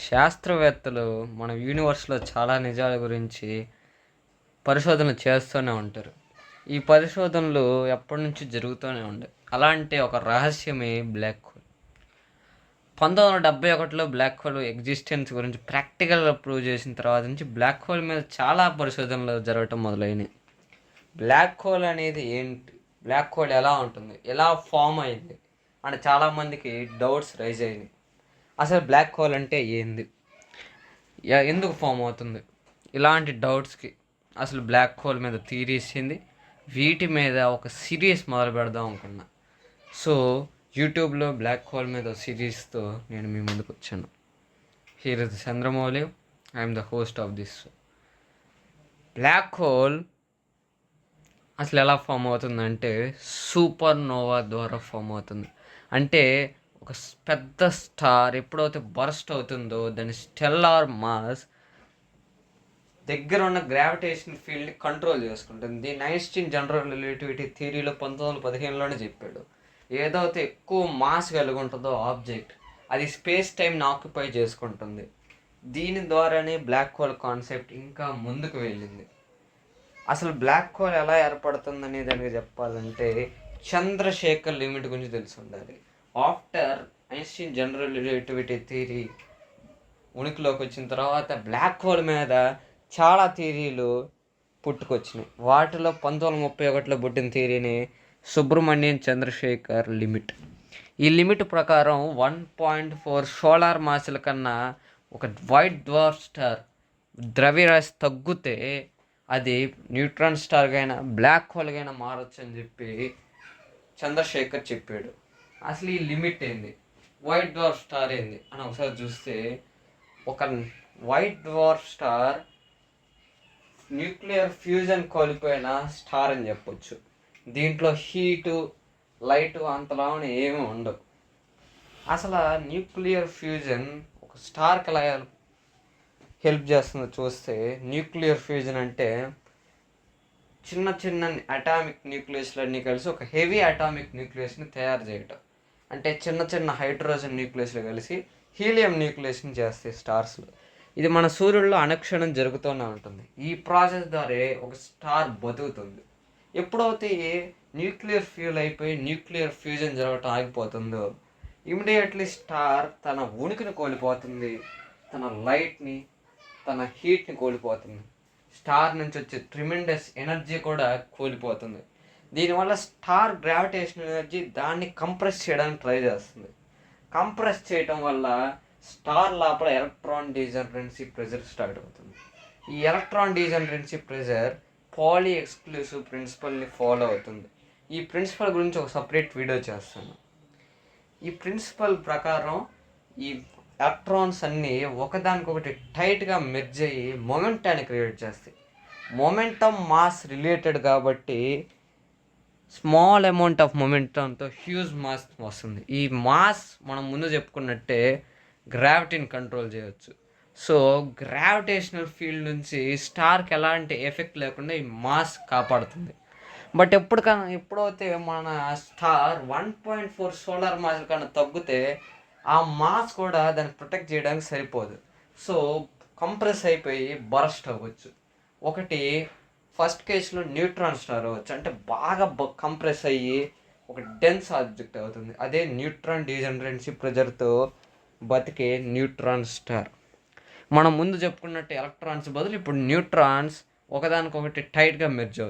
శాస్త్రవేత్తలు మన యూనివర్స్లో చాలా నిజాల గురించి పరిశోధనలు చేస్తూనే ఉంటారు. ఈ పరిశోధనలు ఎప్పటి నుంచి జరుగుతూనే ఉంటాయి. అలాంటి ఒక రహస్యమే బ్లాక్ హోల్. 1971లో బ్లాక్ హోల్ ఎగ్జిస్టెన్స్ గురించి ప్రాక్టికల్గా ప్రూవ్ చేసిన తర్వాత నుంచి బ్లాక్ హోల్ మీద చాలా పరిశోధనలు జరగటం మొదలైనవి. బ్లాక్ హోల్ అనేది ఏంటి, బ్లాక్ హోల్ ఎలా ఉంటుంది, ఎలా ఫామ్ అయింది అని చాలామందికి డౌట్స్ రైజ్ అయినాయి. అసలు బ్లాక్ హోల్ అంటే ఏంది, ఎందుకు ఫామ్ అవుతుంది, ఇలాంటి డౌట్స్కి అసలు బ్లాక్ హోల్ మీద థియరీస్ ఏంది, వీటి మీద ఒక సిరీస్ మొదలు పెడదాం అనుకున్నా. సో యూట్యూబ్లో బ్లాక్ హోల్ మీద సిరీస్తో నేను మీ ముందుకు వచ్చాను. Here is Chandramouli, I'm the host of this. Black hole అసలు ఎలా ఫామ్ అవుతుందంటే సూపర్ నోవా ద్వారా ఫామ్ అవుతుంది. అంటే ఒక పెద్ద స్టార్ ఎప్పుడైతే బర్స్ట్ అవుతుందో దాని స్టెల్లార్ మాస్ దగ్గర ఉన్న గ్రావిటేషన్ ఫీల్డ్ని కంట్రోల్ చేసుకుంటుంది. దీన్ని ఐన్స్టీన్ జనరల్ రిలేటివిటీ థియరీలో 1915లోనే చెప్పాడు. ఏదైతే ఎక్కువ మాస్ కలిగి ఉంటుందో ఆబ్జెక్ట్, అది స్పేస్ టైంని ఆక్యుపై చేసుకుంటుంది. దీని ద్వారానే బ్లాక్ హోల్ కాన్సెప్ట్ ఇంకా ముందుకు వెళ్ళింది. అసలు బ్లాక్ హోల్ ఎలా ఏర్పడుతుందనే దానికి చెప్పాలంటే చంద్రశేఖర్ లిమిట్ గురించి తెలిసి ఉండాలి. After Einstein general relativity theory ఉనికిలోకి వచ్చిన తర్వాత బ్లాక్ హోల్ మీద చాలా థియరీలు పుట్టుకొచ్చినాయి. వాటిలో 1931లో పుట్టిన థియరీని సుబ్రహ్మణ్యం చంద్రశేఖర్ లిమిట్. ఈ లిమిట్ ప్రకారం 1.4 సోలార్ మాసుల కన్నా ఒక వైట్ డ్వార్ఫ్ స్టార్ ద్రవ్యరాశి తగ్గితే అది న్యూట్రాన్ స్టార్గా అయినా బ్లాక్ హోల్గా అయినా మారచ్చు అని చెప్పి చంద్రశేఖర్ చెప్పాడు. అసలు ఈ లిమిట్ ఏంది, వైట్ డ్వార్ఫ్ స్టార్ ఏంది అని ఒకసారి చూస్తే, ఒక white dwarf star nuclear fusion కోల్పోయిన స్టార్ అని చెప్పొచ్చు. దీంట్లో హీటు లైటు అంతలా ఏమీ ఉండవు. అసలు న్యూక్లియర్ ఫ్యూజన్ ఒక స్టార్కి ఎలా హెల్ప్ చేస్తుందో చూస్తే, న్యూక్లియర్ ఫ్యూజన్ అంటే చిన్న చిన్న అటామిక్ న్యూక్లియస్లన్నీ కలిసి ఒక హెవీ అటామిక్ న్యూక్లియస్ని తయారు చేయటం. అంటే చిన్న చిన్న హైడ్రోజన్ న్యూక్లియస్లు కలిసి హీలియం న్యూక్లియస్ని చేస్తాయి స్టార్స్లో. ఇది మన సూర్యుడిలో అనుక్షణం జరుగుతూనే ఉంటుంది. ఈ ప్రాసెస్ ద్వారా ఒక స్టార్ బతుకుతుంది. ఎప్పుడైతే న్యూక్లియర్ ఫ్యూల్ అయిపోయి న్యూక్లియర్ ఫ్యూజన్ జరగటం ఆగిపోతుందో ఇమీడియట్లీ స్టార్ తన ఉనికిని కోల్పోతుంది, తన లైట్ని, తన హీట్ని కోల్పోతుంది. స్టార్ నుంచి వచ్చే ట్రిమెండస్ ఎనర్జీ కూడా కోల్పోతుంది. దీనివల్ల స్టార్ గ్రావిటేషనల్ ఎనర్జీ దాన్ని కంప్రెస్ చేయడానికి ట్రై చేస్తుంది. కంప్రెస్ చేయటం వల్ల స్టార్ లోపల ఎలక్ట్రాన్ డీజనరెన్సీ ప్రెజర్ స్టార్ట్ అవుతుంది. ఈ electron degeneracy pressure Pauli exclusive ప్రిన్సిపల్ని ఫాలో అవుతుంది. ఈ ప్రిన్సిపల్ గురించి ఒక సపరేట్ వీడియో చేస్తాను. ఈ ప్రిన్సిపల్ ప్రకారం ఈ ఎలక్ట్రాన్స్ అన్నీ ఒకదానికొకటి టైట్గా మెర్జ్ అయ్యి మొమెంటాన్ని క్రియేట్ చేస్తాయి. మొమెంటమ్ మాస్ రిలేటెడ్ కాబట్టి స్మాల్ అమౌంట్ ఆఫ్ మొమెంటంతో హ్యూజ్ మాస్ వస్తుంది. ఈ మాస్ మనం ముందు చెప్పుకున్నట్టే గ్రావిటీని కంట్రోల్ చేయవచ్చు. సో గ్రావిటేషనల్ ఫీల్డ్ నుంచి స్టార్కి ఎలాంటి ఎఫెక్ట్ లేకుండా ఈ మాస్ కాపాడుతుంది. బట్ ఎప్పుడైతే మన స్టార్ 1.4 సోలార్ మాస్ కన్నా తగ్గితే ఆ మాస్ కూడా దాన్ని ప్రొటెక్ట్ చేయడానికి సరిపోదు. సో కంప్రెస్ అయిపోయి బరస్ట్ అవ్వచ్చు. ఒకటి ఫస్ట్ కేసులో న్యూట్రాన్ స్టార్ అవ్వచ్చు, అంటే బాగా కంప్రెస్ అయ్యి ఒక డెన్స్ ఆబ్జెక్ట్ అవుతుంది. అదే న్యూట్రాన్ డీజనరెన్సీ ప్రెజర్తో బతికే న్యూట్రాన్ స్టార్. మనం ముందు చెప్పుకున్నట్టు ఎలక్ట్రాన్స్ బదులు ఇప్పుడు న్యూట్రాన్స్ ఒకదానికొకటి టైట్గా మెర్జ్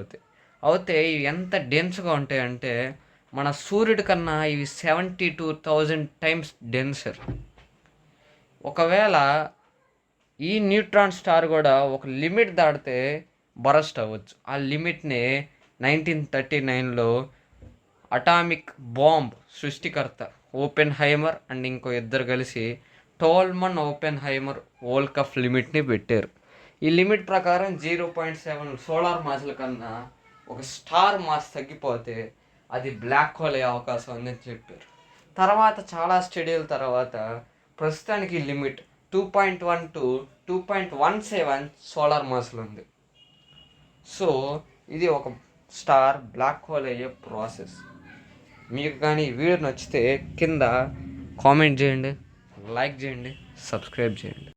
అవుతే ఇవి ఎంత డెన్స్గా ఉంటాయంటే మన సూర్యుడి కన్నా ఇవి 72,000 టైమ్స్ డెన్సర్. ఒకవేళ ఈ న్యూట్రాన్ స్టార్ కూడా ఒక లిమిట్ దాటితే బరస్ట్ అవ్వచ్చు. ఆ లిమిట్ని 1939లో అటామిక్ బాంబ్ సృష్టికర్త ఓపెన్ హైమర్ అండ్ ఇంకో ఇద్దరు కలిసి టోల్మన్ ఓపెన్ హైమర్ వోల్కఫ్ లిమిట్ని పెట్టారు. ఈ లిమిట్ ప్రకారం 0.7 సోలార్ మాసుల కన్నా ఒక స్టార్ మాస్ తగ్గిపోతే అది బ్లాక్ హోల్ అయ్యే అవకాశం ఉందని చెప్పారు. తర్వాత చాలా స్టడీల తర్వాత ప్రస్తుతానికి లిమిట్ 2.1 to 2.17 సోలార్ మాసులు ఉంది. సో ఇది ఒక స్టార్ బ్లాక్ హోల్ అయ్యే ప్రాసెస్. మీకు కానీ ఈ వీడియో నచ్చితే కింద కామెంట్ చేయండి, లైక్ చేయండి, సబ్స్క్రైబ్ చేయండి.